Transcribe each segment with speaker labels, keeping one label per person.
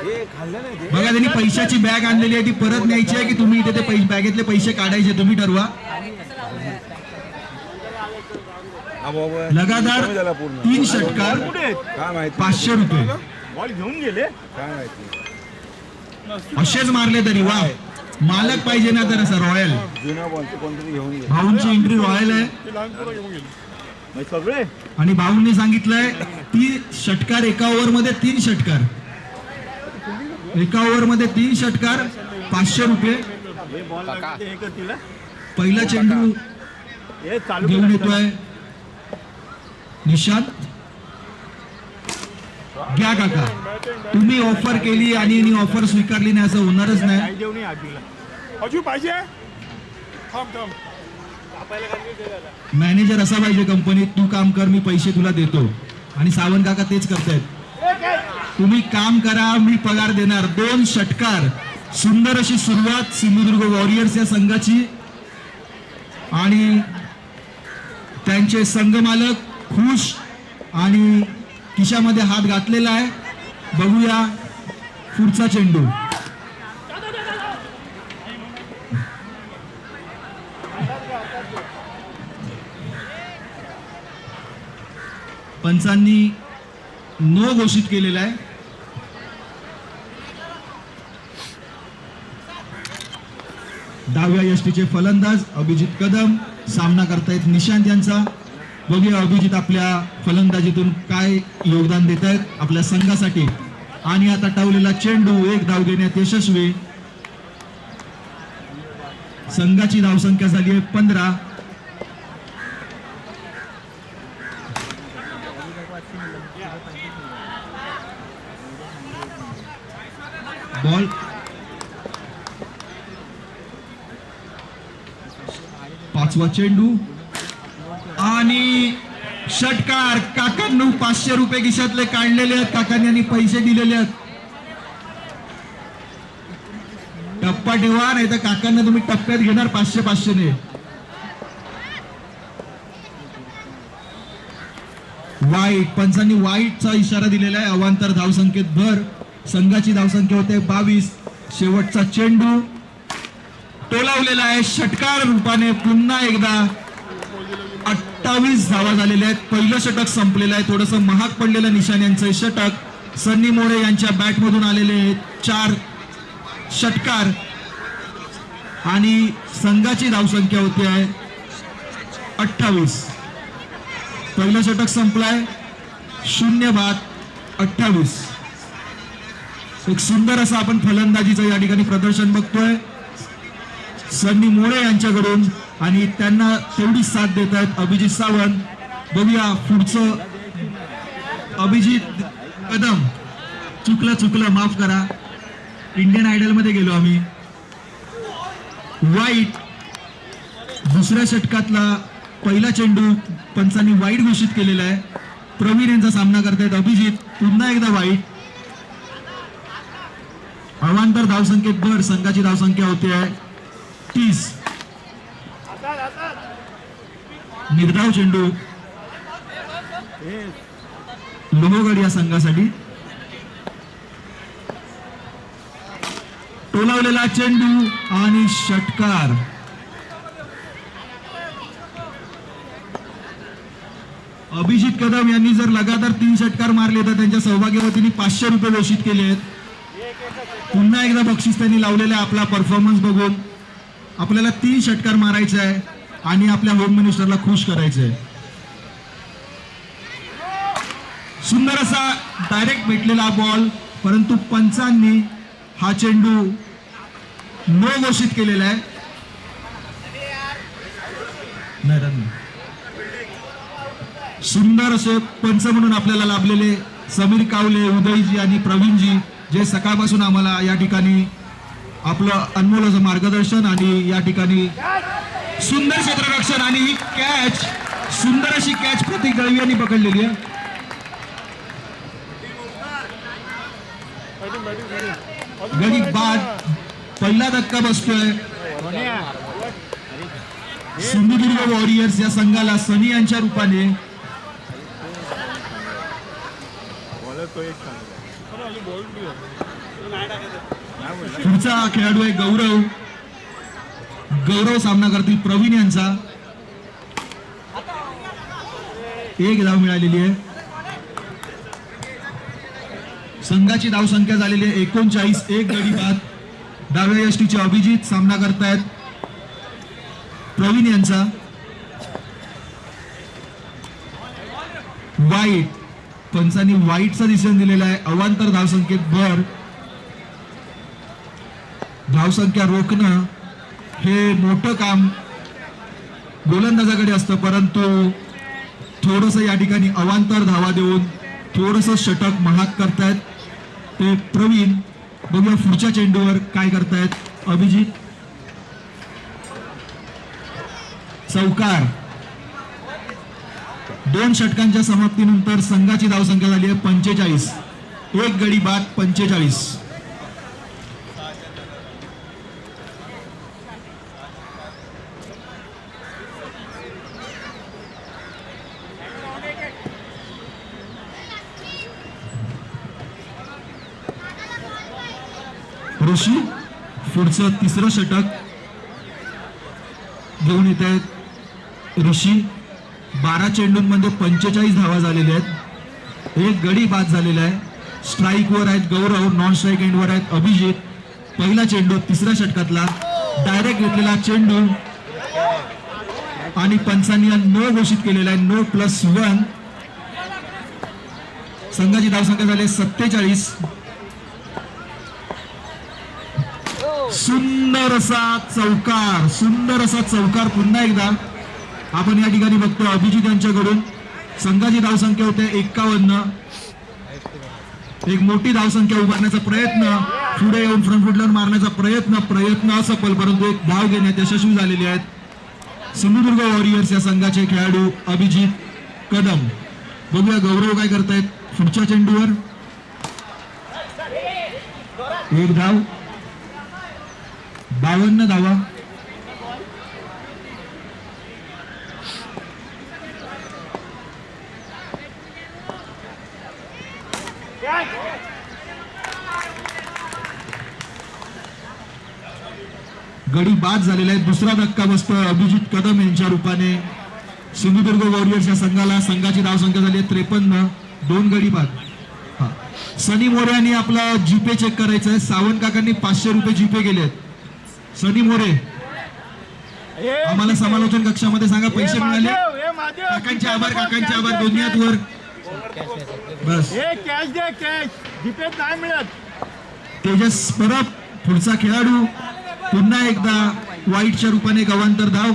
Speaker 1: बघा त्यांनी पैशाची बॅग आणलेली आहे, ती परत न्यायची आहे की तुम्ही इथे ते बॅगेतले पैसे काढायचे, तुम्ही ठरवा. लगातार 3 षटकार 500 रुपये
Speaker 2: घेऊन गेले.
Speaker 1: असेच मारले तरी वा, मालक पाहिजे ना तर असं रॉयल. भाऊंची एंट्री रॉयल आहे
Speaker 2: सगळे.
Speaker 1: आणि भाऊंनी सांगितलंय 3 षटकार एका ओव्हर मध्ये, 3 षटकार एका ओव्हर मध्ये, 3 षटकार 500 रुपये. पहिला चेंडू घेऊन येतोय निशांत. घ्या काका, तुम्ही ऑफर केली आणि ऑफर स्वीकारली नाही असं होणारच नाही. मॅनेजर असा पाहिजे कंपनीत, तू काम कर मी पैसे तुला देतो. आणि सावंत काका तेच करतायत, तुम्ही काम करा मी पगार देणार. 2 षटकार, सुंदर अशी सुरुवात सिंधुदुर्ग वॉरियर्स या संघाची. आणि त्यांचे संघ मालक खुश आणि खिशामध्ये हात घातलेला आहे. बघूया पुढचा चेंडू. पंचांनी नो घोषित केलेला आहे. डाव्या यष्टीचे फलंदाज अभिजित कदम सामना करतायत निशांत यांचा. बघूया अभिजित आपल्या फलंदाजीतून काय योगदान देत आहेत आपल्या संघासाठी. आणि आता टावलेला चेंडू 1 धाव घेण्यात यशस्वी. संघाची धावसंख्या झाली आहे 15. बॉल पाचवा चेंडू आणि षटकार. काकांनी 500 रुपये खिशातले काढलेले आहेत, काकांनी पैसे दिलेले आहेत. टप्पा ठेवा नाही तर काकांना तुम्ही टप्प्यात घेणार 500-500 ने. वाईट, पंचांनी वाईटचा इशारा दिलेला आहे. अवांतर धावसंख्येत भर. संघाची धावसंख्या होते 22. शेवटचा चेंडू टोलावलेला आहे षटकार रूपाने. पुन्हा एकदा 28 धावा झालेल्या आहेत. पहिलं षटक संपलेलं आहे. थोडंसं महाग पडलेलं निशाण यांचं षटक. सन्नी मोरे यांच्या बॅटमधून आलेले 4 षटकार आणि संघाची धावसंख्या होती आहे 28. पहिलं षटक संपलाय 0-28. एक सुंदर असं आपण फलंदाजीचं या ठिकाणी प्रदर्शन बघतोय सन्नी मोरे यांच्याकडून. आणि त्यांना तेवढीच साथ देत आहेत अभिजित सावंत. बघूया पुढचं. अभिजित कदम. चुकलं माफ करा, इंडियन आयडल मध्ये गेलो आम्ही. वाईट. दुसऱ्या षटकातला पहिला चेंडू पंचांनी वाईट घोषित केलेला आहे. प्रवीण यांचा सामना करतायत अभिजित. पुन्हा एकदा वाईट. अवांतर धावसंख्येत भर. संघाची धावसंख्या होते आहे 30. निर्धाव चेंडू लोहगड या संघासाठी. टोलावलेला चेंडू आणि षटकार. अभिजित कदम यांनी जर लगातार 3 षटकार मारले तर त्यांच्या सौभाग्यवतीने 500 रुपये घोषित केले आहेत. पुन्हा एकदा बक्षीस त्यांनी लावलेला आहे आपला परफॉर्मन्स बघून. आपल्याला 3 षटकार मारायचे आहे आणि आपल्या होम मिनिस्टरला खुश करायचंय. सुंदर असा डायरेक्ट भेटलेला बॉल, परंतु पंचांनी हा चेंडू नो घोषित केलेला आहे. सुंदर असे पंच म्हणून आपल्याला लाभलेले समीर कावले, उदयजी आणि प्रवीणजी, जे सकाळपासून आम्हाला या ठिकाणी आपलं अनमोल असं मार्गदर्शन आणि या ठिकाणी सुंदर क्षेत्ररक्षण. आणि ही कॅच, सुंदर अशी कॅच प्रतीक दळवी यांनी पकडलेली आहे. गडी बाद. पहिला धक्का बसतोय सिंधुदुर्ग वॉरियर्स या संघाला सनी यांच्या रूपाने. पुढचा खेळाडू आहे गौरव. गौरव सामना करतील प्रवीण यांचा. एक धाव मिळालेली आहे. संघाची धाव संख्या झालेली आहे 39. एक गडी बाद. डाव्या यष्टीचे अभिजित सामना करतायत प्रवीण यांचा. वाईट, पंचांनी वाईटचा डिसिजन दिलेला आहे. अवांतर धावसंख्येत भर. धावसंख्या रोखणं हे मोठं काम गोलंदाजाकडे असतं, परंतु थोडस या ठिकाणी अवांतर धावा देऊन थोडस षटक महाग करतायत ते प्रवीण. बघूया पुढच्या चेंडूवर काय करतायत अभिजित. चौकार. 2 षटकांच्या समाप्तीनंतर संघाची धावसंख्या झाली आहे 45. एक गडी बाद. 45. ऋषी पुढचं तिसरं षटक घेऊन येत आहेत ऋषी. 12 चेंडूंमध्ये 45 धावा झालेल्या आहेत. एक गडी बाद झालेला आहे. स्ट्राईकवर आहेत गौरव, नॉन स्ट्राईक एंडवर आहेत अभिजित. पहिला चेंडू तिसऱ्या षटकातला डायरेक्ट घेतलेला चेंडू आणि पंचांनी नो घोषित केलेला आहे. नो +1. संघाची धावसंख्या झाली 47. सुंदर असा चौकार. सुंदर असा चौकार पुन्हा एकदा आपण या ठिकाणी बघतो अभिजित यांच्याकडून. संघाची धावसंख्या होते 51. एक मोठी धावसंख्या उभारण्याचा प्रयत्न, पुढे येऊन फ्रंट फुटलर मारण्याचा प्रयत्न असफल, परंतु एक धाव घेण्यात यशस्वी झालेले आहेत सिंधुदुर्ग वॉरियर्स या संघाचे खेळाडू अभिजित कदम. बघूया गौरव काय करतायत पुढच्या चेंडूवर. एक धाव. 52 धावा. गडी बाद झालेला आहे. दुसरा धक्का बसतो अभिजित कदम यांच्या रूपाने सिंधुदुर्ग वॉरियर्स या संघाला. संघाची धावसंख्या झाली 53. 2 गडी बाद. सनी मोरे यांनी आपला जीपे चेक करायचा आहे. सावंत काकांनी 500 रुपये जीपे केले आहेत. सनी मोरे आम्हाला समालोचन कक्षामध्ये सांगा पैसे मिळाले. काकांचे आभार, काकांचे आभार. दोन्ही हात वर. बस
Speaker 2: कॅश दे, कॅश जीपेत नाही मिळत.
Speaker 1: तेजस परब पुढचा खेळाडू. पुन्हा एकदा वाईटच्या रूपाने गवांतर धाव.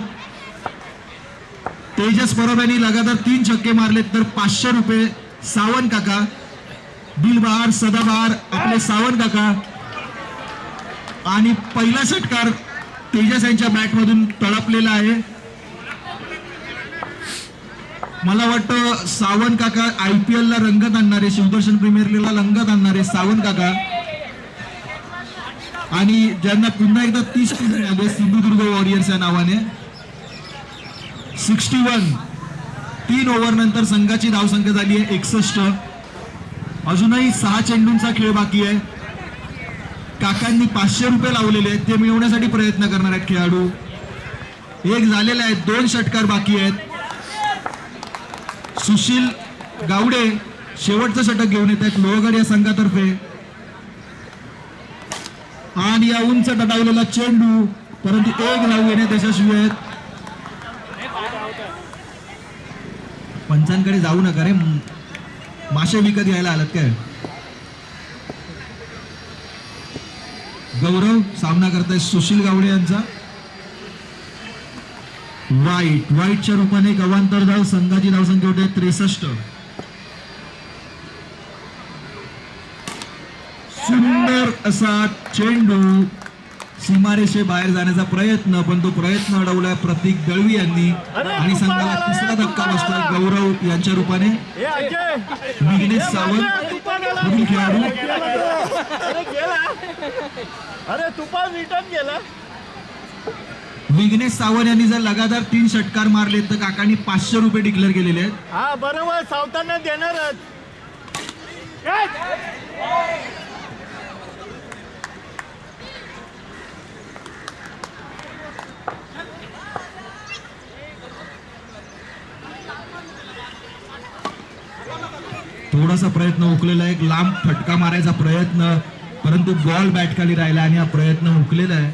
Speaker 1: तेजस परब यांनी लगातार 3 छक्के मारलेत तर 500 रुपये. सावंत काका दिलबहार सदाबहार आपले सावंत काका. आणि पहिला षटकार तेजस यांच्या बॅटमधून तळपलेला आहे. मला वाटतं सावंत काका IPL ला रंगत आणणारे, शिवदर्शन प्रीमियर लीगला रंगत आणणारे सावंत काका. आणि ज्यांना पुन्हा एकदा 30 मिळाले सिंधुदुर्ग वॉरियर्स या नावाने. 61. 3 ओव्हर नंतर संघाची धावसंख्या झाली आहे 61. अजूनही 6 चेंडूंचा खेळ बाकी आहे. काकांनी 500 रुपये लावलेले आहेत, ते मिळवण्यासाठी प्रयत्न करणार आहेत खेळाडू. एक झालेला आहे. 2 षटकार बाकी आहेत. सुशील गावडे शेवटचं षटक घेऊन येत आहेत लोहगड या संघातर्फे. आणि या उंच टटावलेला चेंडू, परंतु एक धाव घेण्यात यशस्वी आहेत. पंचांकडे जाऊ नका रे, मासे विकत घ्यायला आलात काय. गौरव सामना करताय सुशील गावडे यांचा. वाईटच्या रूपाने गवांतर धाव. संघाची धावसंख्या होते 63. सुंदर असा चेंडू सीमारेषे बाहेर जाण्याचा प्रयत्न, पण तो प्रयत्न अडवलाय प्रतीक दळवी यांनी. आणि संघाला तिसरा धक्का बसतोय गौरव यांच्या रूपाने. विघ्नेश सावंत पुढील खेळाडू.
Speaker 2: अरे तुपान रिटर्न गेला.
Speaker 1: विघ्नेश सावंत यांनी जर लगातार 3 षटकार मारले तर काकांनी 500 रुपये डिक्लेअर केलेले आहेत.
Speaker 2: हा बरोबर, सावतांना देणारच.
Speaker 1: थोडासा प्रयत्न हुकलेला आहे, एक लांब फटका मारायचा प्रयत्न, परंतु बॉल बॅट खाली राहिला आणि हा प्रयत्न हुकलेला आहे.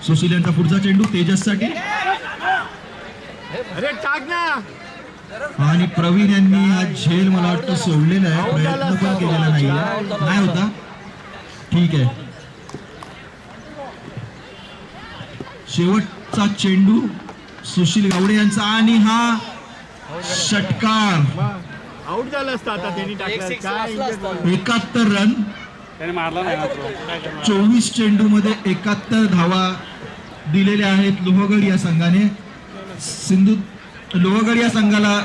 Speaker 1: सुशील यांचा पुढचा चेंडू तेजससाठी
Speaker 2: अरे टाक ना.
Speaker 1: आणि प्रवीण यांनी हा झेल मला वाटतं सोडलेला आहे, प्रयत्न पण केलेला नाहीये. नाही होता, ठीक आहे. शेवटचा चेंडू सुशील गावडे यांचा आणि हा षटकार.
Speaker 2: आउट झालं असतं आता त्यांनी टाकलं काय
Speaker 1: 71 रन,
Speaker 3: त्याने मारला नाही
Speaker 1: 24 चेंडू मध्ये 71 धावा दिलेल्या आहेत लोहगड या संघाने. सिंधू लोहगड या संघाला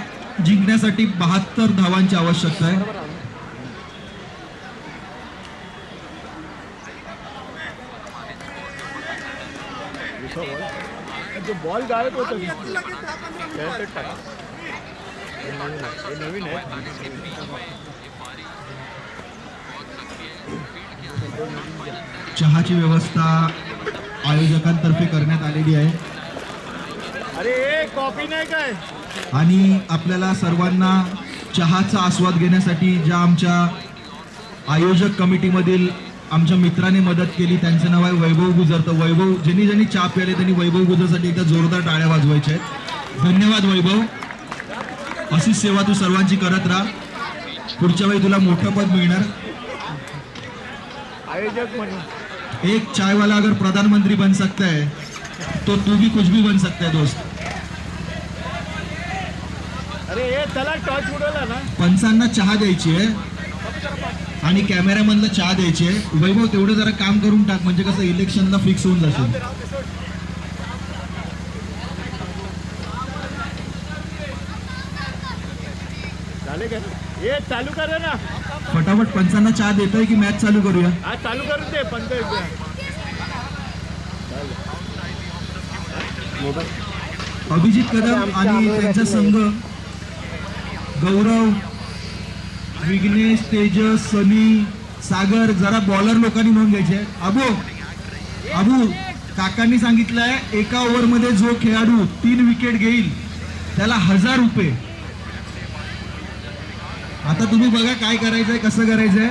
Speaker 1: जिंकण्यासाठी 72 धावांची आवश्यकता आहे.
Speaker 2: बॉल गायब होतो. नवीन आहे.
Speaker 1: चहाची व्यवस्था आयोजकांतर्फे करण्यात आलेली आहे
Speaker 2: अरे कॉफी नाही काय.
Speaker 1: आणि आपल्याला सर्वांना चहाचा आस्वाद घेण्यासाठी ज्या आमच्या आयोजक कमिटीमधील आमच्या मित्राने मदत केली त्यांचं नाव आहे वैभव गुजर. तर वैभव, ज्यांनी ज्यांनी चहा प्याले त्यांनी वैभव गुजरसाठी एकदा जोरदार टाळ्या वाजवायच्या आहेत. धन्यवाद वैभव, अशीच सेवा तू सर्वांची करत राहा. पुढच्या वेळी तुला मोठं पद मिळणार.
Speaker 2: आयोजक म्हणून
Speaker 1: एक चाय वाला अगर प्रधानमंत्री बन सकता है तो तू भी कुछ भी बन सकता है दोस्त.
Speaker 2: अरे हे त्याला टॉच उडवला ना.
Speaker 1: पंचांना चहा द्यायची आहे आणि कॅमेरामॅनला चहा द्यायची आहे. वैभव तेवढं जरा काम करून टाक, म्हणजे कसं इलेक्शनला फिक्स होऊन जाशील.
Speaker 2: झाले का हे चालू करा ना.
Speaker 1: फटाफट पंचांना चहा देतोय की मॅच चालू करूया.
Speaker 2: आज चालू करून दे पंच.
Speaker 1: अभिजित कदम आणि त्यांचा संघ गौरव, विघ्नेश, तेजस, सनी, सागर, जरा बॉलर लोकांनी नोंद घ्यायची आहे. अबू काकांनी सांगितलंय एका ओव्हरमध्ये जो खेळाडू 3 विकेट घेईल त्याला 1000 रुपये. आता तुम्ही बघा काय करायचंय, कसं करायचंय.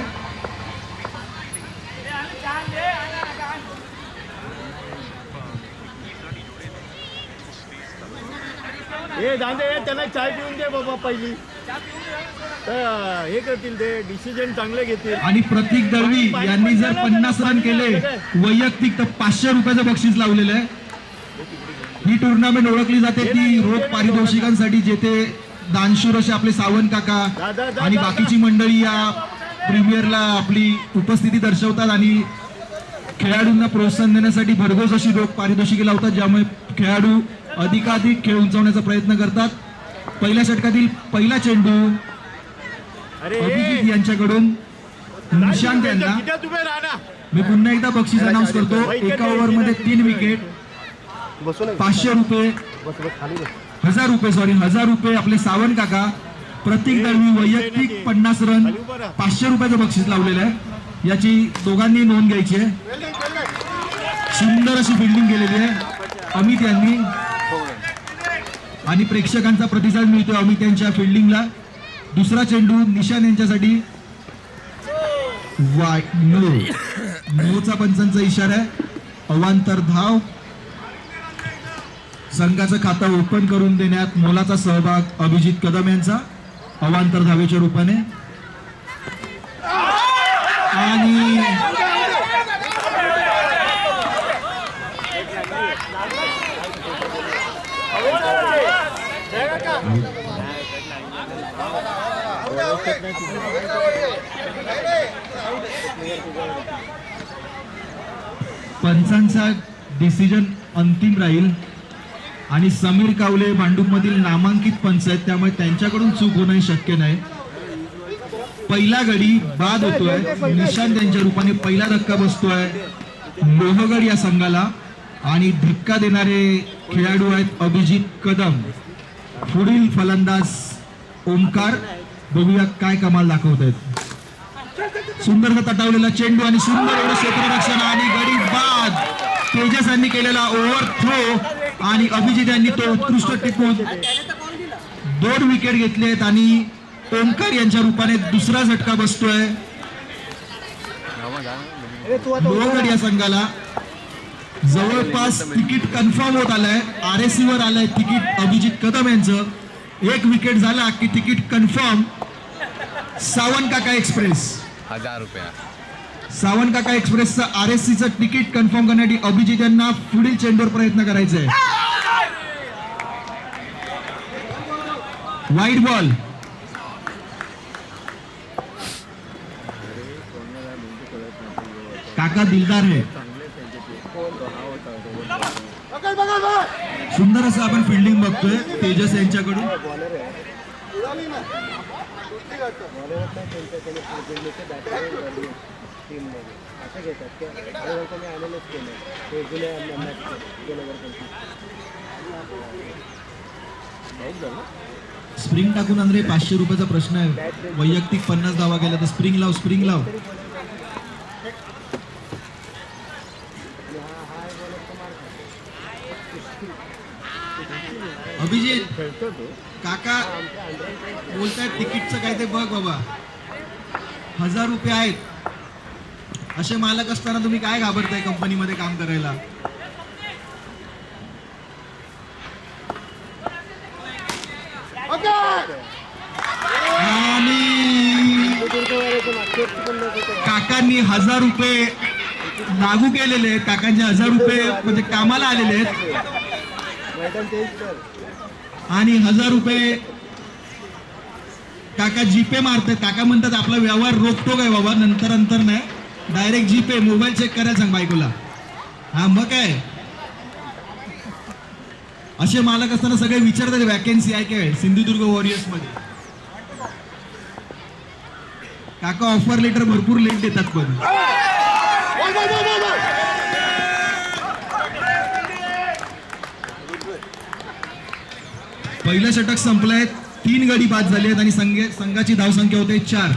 Speaker 2: हे दांडे त्याला चाय पिऊन दे बाबा पहिली. तर हे करतील ते डिसिजन चांगले घेतील.
Speaker 1: आणि प्रतीक दळवी यांनी जर 50 रन केले वैयक्तिक तर 500 रुपयाचं बक्षीस लावलेलं आहे. ही टुर्नामेंट ओळखली जाते ती रोख पारितोषिकांसाठी, जेथे दानशूर असे आपले सावंत काका आणि बाकीची मंडळी या प्रीमियरला आपली उपस्थिती दर्शवतात आणि खेळाडूंना प्रोत्साहन देण्यासाठी भरघोस अशी रोख पारितोषिके लावतात, ज्यामुळे खेळाडू अधिकाधिक खेळ उंचावण्याचा प्रयत्न करतात. पहिल्या षटकातील पहिला चेंडू अभिजित यांच्याकडून निशांत यांना. मी पुन्हा एकदा बक्षीस अनाऊन्स करतो. एका ओव्हरमध्ये 3 विकेट, 500 रुपये, 1000 रुपये, 1000 रुपये आपले सावंत काका. प्रतीक दळवी वैयक्तिक 50 रन, 500 रुपयाचं बक्षीस लावलेलं आहे. याची दोघांनी नोंद घ्यायची आहे. सुंदर अशी फिल्डिंग केलेली आहे अमित यांनी आणि प्रेक्षकांचा प्रतिसाद मिळतो अमित यांच्या फिल्डिंगला. दुसरा चेंडू निशान यांच्यासाठी. नोचा पंचांचा इशारा आहे. अवांतर धाव. संघाचं खातं ओपन करून देण्यात मोलाचा सहभाग अभिजित कदम यांचा अवांतर धावेच्या रूपाने. आणि पंचांचा डिसिजन अंतिम राहील आणि समीर कावले भांडूपमधील नामांकित पंच आहेत, त्यामुळे त्यांच्याकडून चूक होणं शक्य नाही. पहिला गडी बाद होतोय. निशांत यांच्या रूपाने पहिला धक्का बसतोय लोहगड या संघाला आणि धक्का देणारे खेळाडू आहेत अभिजित कदम. पुढील फलंदाज ओमकार. बघूया काय कमाल दाखवत आहेत. सुंदर तटावलेला चेंडू आणि सुंदर एवढं क्षेत्ररक्षण आणि गडी बाद. तेजस यांनी केलेला ओव्हर थ्रो आणि अभिजित यांनी तो उत्कृष्ट टिपून 2 विकेट घेतलेत आणि ओंकार यांच्या रूपाने दुसरा झटका बसतोय लोहगड या संघाला. जवळपास तिकीट कन्फर्म होत आलंय, RSC वर आलंय तिकीट अभिजित कदम यांचं. 1 विकेट झाला की तिकीट कन्फर्म. सावंत काका एक्सप्रेस
Speaker 3: 1000 रुपया.
Speaker 1: सावंत काका एक्सप्रेसचं RSCचं तिकीट कन्फर्म करण्यासाठी अभिजित यांना पुढील चेंडूवर प्रयत्न करायचा आहे. Wide ball. काका दिलदार आहे. सुंदर असं आपण फिल्डिंग बघतोय तेजस यांच्याकडून. स्प्रिंग टाकून अंद्रे 500 रुपयाचा प्रश्न आहे. वैयक्तिक 50 धावा गेला तर स्प्रिंग लाव, स्प्रिंग लाव. अभिजित काका बोलतायत तिकीटचं काय ते बघ बाबा. 1000 रुपये आहेत. असे मालक असताना तुम्ही काय घाबरताय कंपनीमध्ये काम करायला. आणि काकांनी 1000 रुपये लागू केलेले आहेत. काकांचे 1000 रुपये म्हणजे कामाला आलेले आहेत आणि 1000 रुपये काका जीपे मारतात. काका म्हणतात आपला व्यवहार रोखतो काय बाबा, नंतर नाही, डायरेक्ट जीपे. मोबाईल चेक करायला सांग बायकोला. हा मग काय, असे मालक असताना सगळे विचारतात वॅकेन्सी आहे काय सिंधुदुर्ग वॉरियर्स मध्ये. काका ऑफर लेटर भरपूर लेट देतात पण. पहिलं षटक संपलंय. 3 गडी बाद झाले आहेत आणि संघाची धावसंख्या होते 4.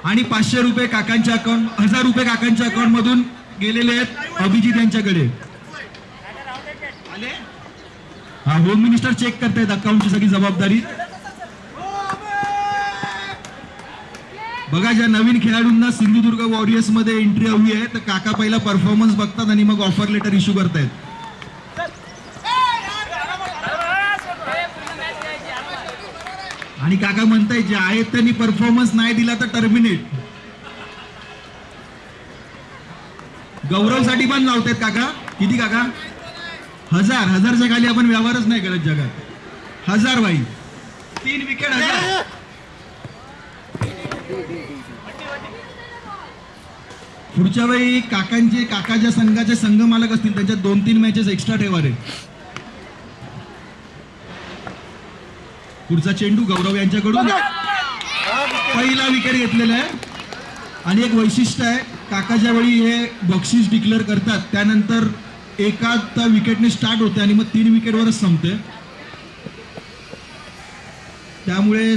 Speaker 1: आणि 500 रुपये काकांच्या अकाउंट, 1000 रुपये काकांच्या अकाउंट मधून गेलेले आहेत अभिजित यांच्याकडे. हा होम मिनिस्टर चेक करतायत अकाउंटची सगळी जबाबदारी. बघा ज्या नवीन खेळाडूंना सिंधुदुर्ग वॉरियर्स मध्ये एंट्री हवी आहे तर काका पहिला परफॉर्मन्स बघतात आणि मग ऑफर लेटर इश्यू करतायत. आणि काका म्हणताय जे आहेत त्यांनी परफॉर्मन्स नाही दिला तर टर्मिनेट. गौरवसाठी पण लावतायत काका. किती काका? 1000च्या खाली आपण व्यवहारच नाही करत जगात. 1000 बाई 3 विकेट 1000. पुढच्या वेळी काका ज्या संघाचे संघ मालक असतील त्यांच्या 2-3 मॅचेस एक्स्ट्रा ठेवा रे. पुढचा चेंडू गौरव यांच्याकडून. पहिला विकेट घेतलेला आहे. आणि एक वैशिष्ट्य आहे काकाच्या वेळी हे बक्षीस डिक्लेअर करतात त्यानंतर एका विकेटने स्टार्ट होते आणि मग 3 विकेटवरच संपते. त्यामुळे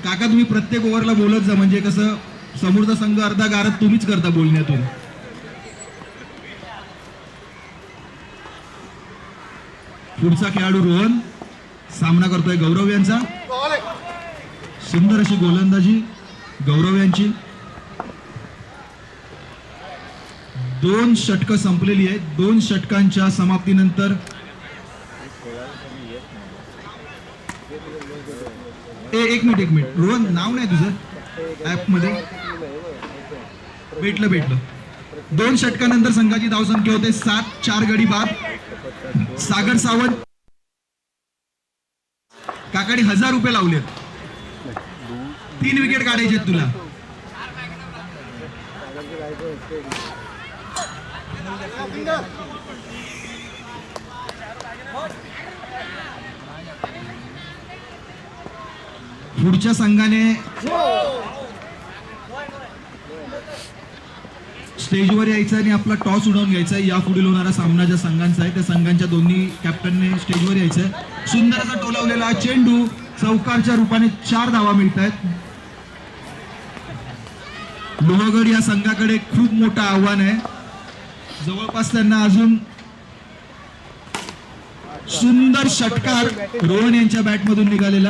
Speaker 1: काका तुम्ही प्रत्येक ओव्हरला बोलत जा म्हणजे कसं समोरचा संघ अर्धा गारद तुम्हीच करता बोलण्यातून. पुढचा खेळाडू रोहन सामना करतोय गौरव यांचा. सुंदर अशी गोलंदाजी गौरव यांची. 2 षटकं संपलेली आहेत. 2 षटकांच्या समाप्तीनंतर एक मिनिट रोहन नाव नाही तुझं ऍप मध्ये. भेटलं 2 षटकानंतर संघाची धावसंख्या होते 7. 4 गडी बाद. सागर सावंत काकाने 1000 रुपये लावलेत. 3 विकेट काढायचे तुला. पुढच्या संघाने स्टेजवर यायचं आणि आपला टॉस उडवून घ्यायचा. या पुढील होणारा सामना ज्या संघांचा आहे त्या संघांच्या दोन्ही कॅप्टनने स्टेजवर यायचंय. सुंदर असा टोलावलेला चेंडू चौकारच्या रूपाने 4 धावा मिळत आहेत. लोहगड या संघाकडे खूप मोठं आव्हान आहे. जवळपास त्यांना अजून सुंदर षटकार रोहन यांच्या बॅटमधून निघालेला.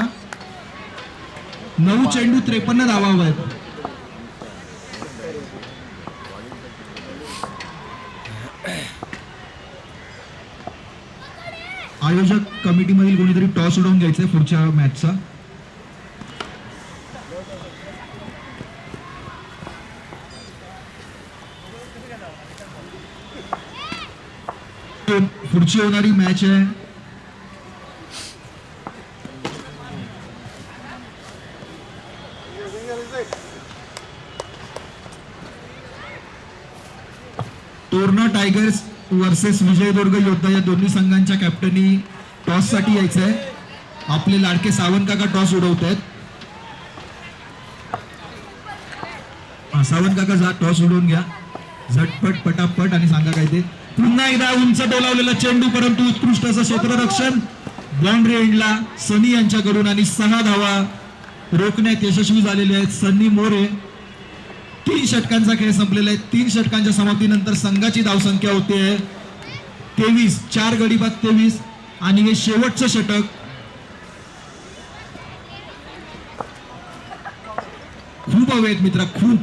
Speaker 1: 9 चेंडू 53 धावा हवा आहेत. आयोजक कमिटीमधील कोणीतरी टॉस उडवून घ्यायचंय पुढच्या मॅचचा. पुढची होणारी मॅच आहे तोरणा टायगर्स वर्सेस विजयदुर्ग योद्धा. या दोन्ही संघांच्या कॅप्टनी टॉस साठी यायचं आहे. आपले लाडके सावंत काका टॉस उडवत आहेत. सावंत काका जा टॉस उडवून घ्या झटपट पटापट आणि सांगा काय ते. पुन्हा एकदा उंच डोलावलेला चेंडू परंतु उत्कृष्ट असं क्षेत्ररक्षण बाउंड्री एंडला सनी यांच्याकडून आणि 6 धावा रोखण्यात यशस्वी झालेले आहेत सनी मोरे. 3 षटकांचा खेळ संपलेला आहे. 3 षटकांच्या समाप्तीनंतर संघाची धावसंख्या होते 23. 4 गडी बाद 23 आणि हे शेवटचं षटक. खूप हवे आहेत मित्र, खूप.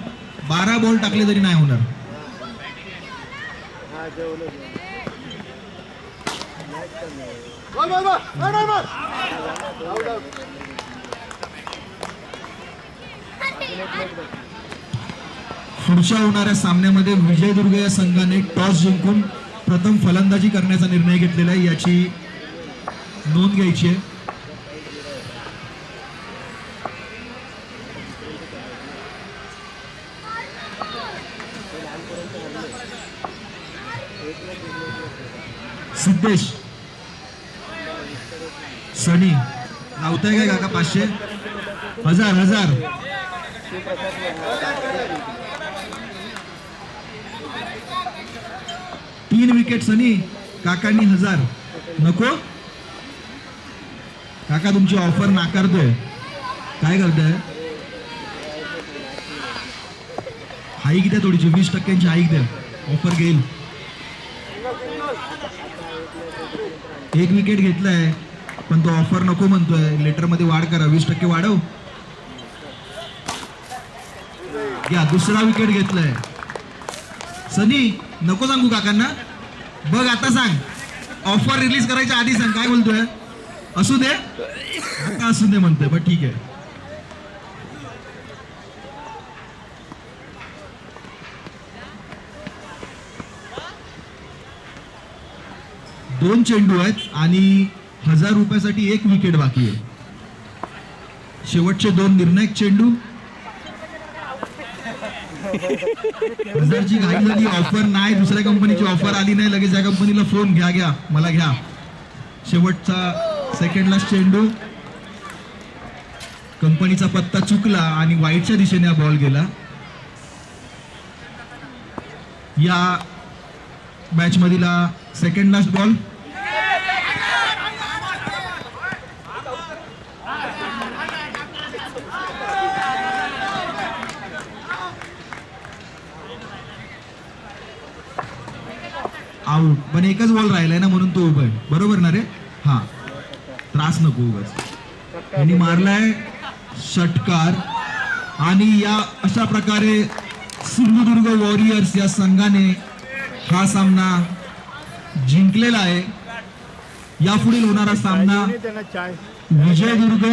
Speaker 1: 12 बॉल टाकले तरी नाही होणार. पुढच्या होणाऱ्या सामन्यामध्ये विजयदुर्ग या संघाने टॉस जिंकून प्रथम फलंदाजी करण्याचा निर्णय घेतलेला आहे, याची नोंद घ्यायची आहे. सिद्धेश सनी लावताय काय काका? 500 1000 3 विकेट सनी. काकांनी 1000 नको काका, तुमची ऑफर नाकारतोय. काय करताय? हाईक द्या थोडीशी, 20% हाईक द्या. ऑफर घेईल. 1 विकेट घेतलाय पण तो ऑफर नको म्हणतोय. लेटर मध्ये वाढ करा, 20% वाढव. घ्या, दुसरा विकेट घेतलाय सनी. नको सांगू काकांना. बघ आता सांग, ऑफर रिलीज करायच्या आधी सांग. काय बोलतोय? असू दे आता असू दे म्हणतोय. पण ठीक आहे. दोन चेंडू आहेत आणि 1000 रुपयासाठी 1 विकेट बाकी आहे. शेवटचे 2 निर्णायक चेंडू. 1000ची घाई झाली. ऑफर नाही, दुसऱ्या कंपनीची ऑफर आली नाही. लगेच या कंपनीला फोन, घ्या मला घ्या. शेवटचा सेकंड लास्ट चेंडू. कंपनीचा पत्ता चुकला आणि वाईटच्या दिशेने हा बॉल गेला. या मॅच मधील सेकंड लास्ट बॉल. आउट. पण एकच बॉल राहिलाय ना म्हणून तो उभा आहे. बरोबर ना रे? हा, त्रास नको उगाच. यांनी मारलाय षटकार आणि या अशा प्रकारे सिंधुदुर्ग वॉरियर्स या संघाने हा सामना जिंकलेला आहे. यापुढील होणारा सामना विजयदुर्ग